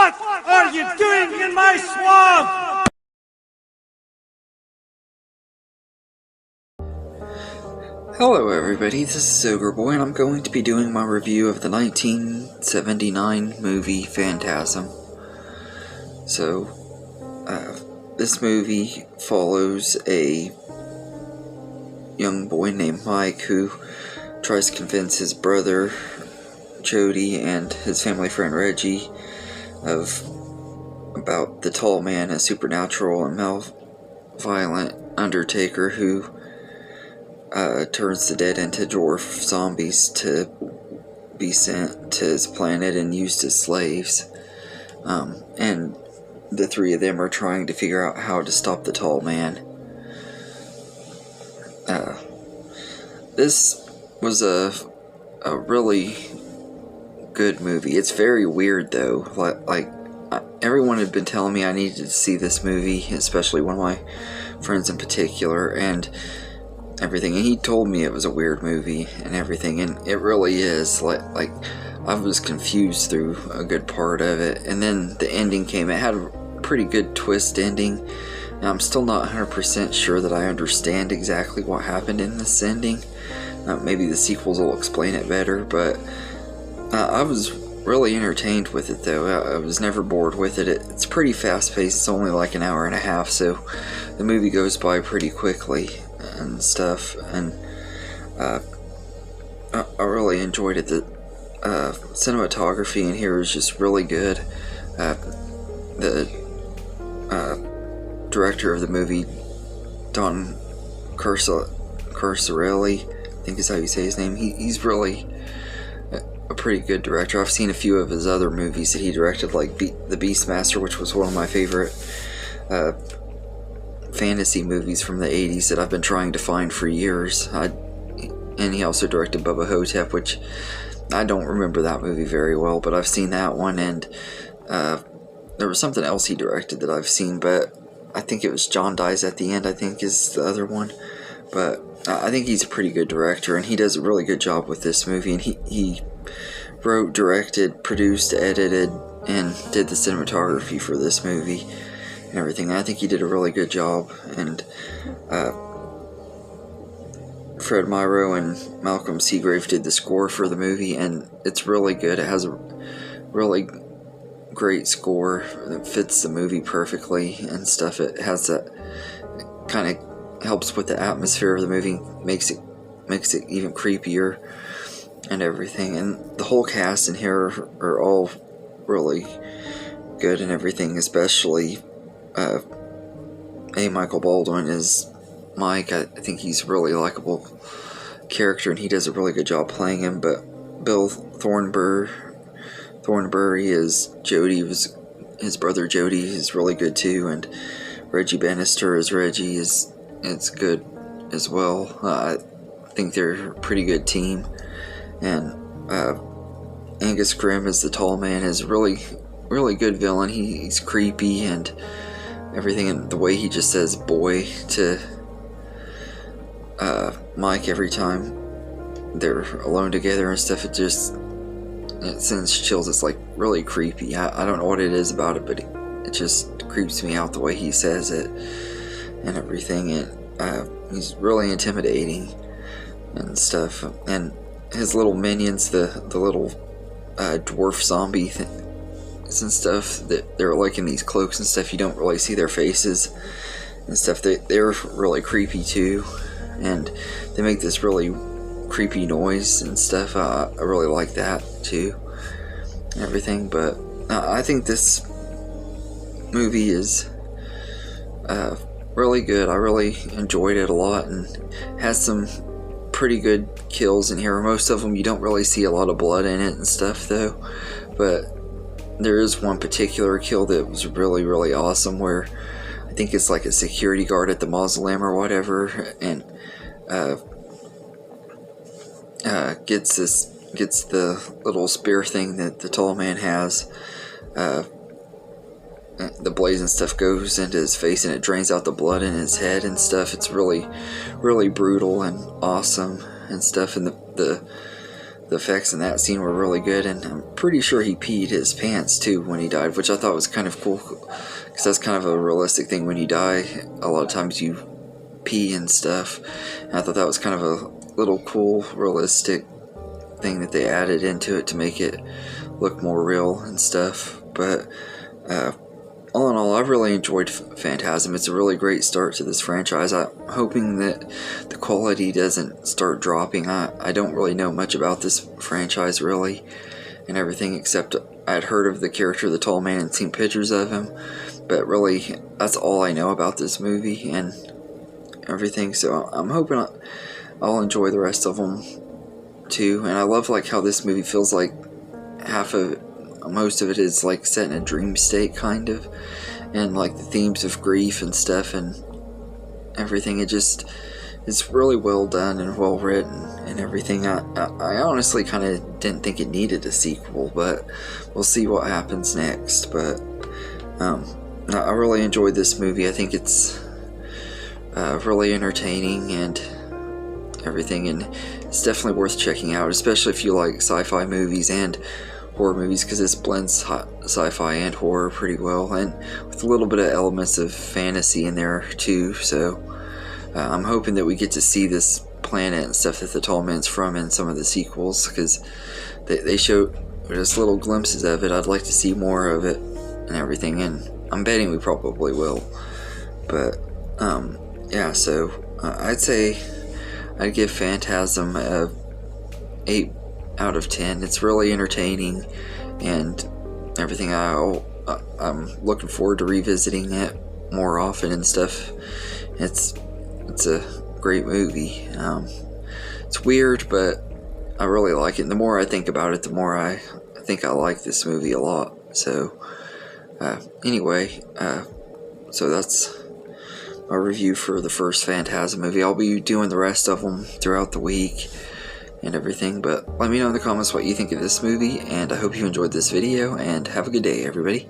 What are you doing in my swamp? Hello everybody, this is Ogre Boy, and I'm going to be doing my review of the 1979 movie Phantasm. So, this movie follows a young boy named Mike who tries to convince his brother Jody and his family friend Reggie about the Tall Man, a supernatural and malevolent undertaker who turns the dead into dwarf zombies to be sent to his planet and used as slaves. And the three of them are trying to figure out how to stop the Tall Man. This was a really good movie. It's very weird though. Like everyone had been telling me I needed to see this movie, especially one of my friends in particular, and everything, and he told me it was a weird movie and everything, and it really is. Like I was confused through a good part of it, and then the ending came. It had a pretty good twist ending, and I'm still not 100% sure that I understand exactly what happened in this ending. Maybe the sequels will explain it better, but I was really entertained with it though. I was never bored with it. It's pretty fast paced. It's only like an hour and a half, so the movie goes by pretty quickly and stuff, and I really enjoyed it. The cinematography in here is just really good. The director of the movie, Don Carcerelli, I think is how you say his name. He's really a pretty good director. I've seen a few of his other movies that he directed, like The Beastmaster, which was one of my favorite fantasy movies from the 80s that I've been trying to find for years. And he also directed Bubba Hotep, which I don't remember that movie very well, but I've seen that one, and there was something else he directed that I've seen, but I think it was John Dies at the End, I think is the other one. But I think he's a pretty good director, and he does a really good job with this movie, and he wrote, directed, produced, edited, and did the cinematography for this movie and everything. I think he did a really good job, and Fred Myrow and Malcolm Seagrave did the score for the movie, and it's really good. It has a really great score that fits the movie perfectly and stuff. It has that kind of helps with the atmosphere of the movie, makes it even creepier and everything. And the whole cast in here are all really good and everything, especially Michael Baldwin is Mike. I think he's a really likable character, and he does a really good job playing him. But Bill Thornbury is Jody, his brother Jody, is really good too, and Reggie Bannister as Reggie is good as well. I think they're a pretty good team, and Angus Grimm as the Tall Man is really good villain. He's creepy and everything, and the way he just says boy to Mike every time they're alone together and stuff, it sends chills. It's like really creepy. I don't know what it is about it, but it just creeps me out the way he says it and everything, and he's really intimidating and stuff. And his little minions, the little dwarf zombie and stuff, that they're like in these cloaks and stuff, you don't really see their faces and stuff. They're really creepy too, and they make this really creepy noise and stuff. I really like that too and everything. But I think this movie is really good. I really enjoyed it a lot, and has some pretty good kills in here. Most of them you don't really see a lot of blood in it and stuff though, but there is one particular kill that was really awesome, where I think it's like a security guard at the mausoleum or whatever, and gets the little spear thing that the Tall Man has. The blaze and stuff goes into his face, and it drains out the blood in his head and stuff. It's really brutal and awesome and stuff. And the the effects in that scene were really good, and I'm pretty sure he peed his pants too when he died, which I thought was kind of cool, because that's kind of a realistic thing. When you die, a lot of times you pee and stuff, and I thought that was kind of a little cool, realistic thing that they added into it to make it look more real and stuff. But all in all, I've really enjoyed Phantasm. It's a really great start to this franchise. I'm hoping that the quality doesn't start dropping. I don't really know much about this franchise, really, and everything, except I'd heard of the character, the tall man, and seen pictures of him. But really, that's all I know about this movie and everything. So I'm hoping I'll enjoy the rest of them, too. And I love, like, how this movie feels like most of it is like set in a dream state, kind of, and like the themes of grief and stuff and everything. It's really well done and well written and everything. I honestly kind of didn't think it needed a sequel, but we'll see what happens next. But I really enjoyed this movie. I think it's really entertaining and everything, and it's definitely worth checking out, especially if you like sci-fi movies and horror movies, because this blends sci-fi and horror pretty well, and with a little bit of elements of fantasy in there too. So I'm hoping that we get to see this planet and stuff that the tall man's from in some of the sequels, because they show just little glimpses of it. I'd like to see more of it and everything, and I'm betting we probably will. But yeah, so I'd say I'd give Phantasm a 8 out of 10. It's really entertaining and everything. I'm looking forward to revisiting it more often and stuff. It's a great movie. It's weird, but I really like it. And the more I think about it, the more I think I like this movie a lot. So anyway, so that's my review for the first Phantasm movie. I'll be doing the rest of them throughout the week and everything, but let me know in the comments what you think of this movie, and I hope you enjoyed this video, and have a good day, everybody.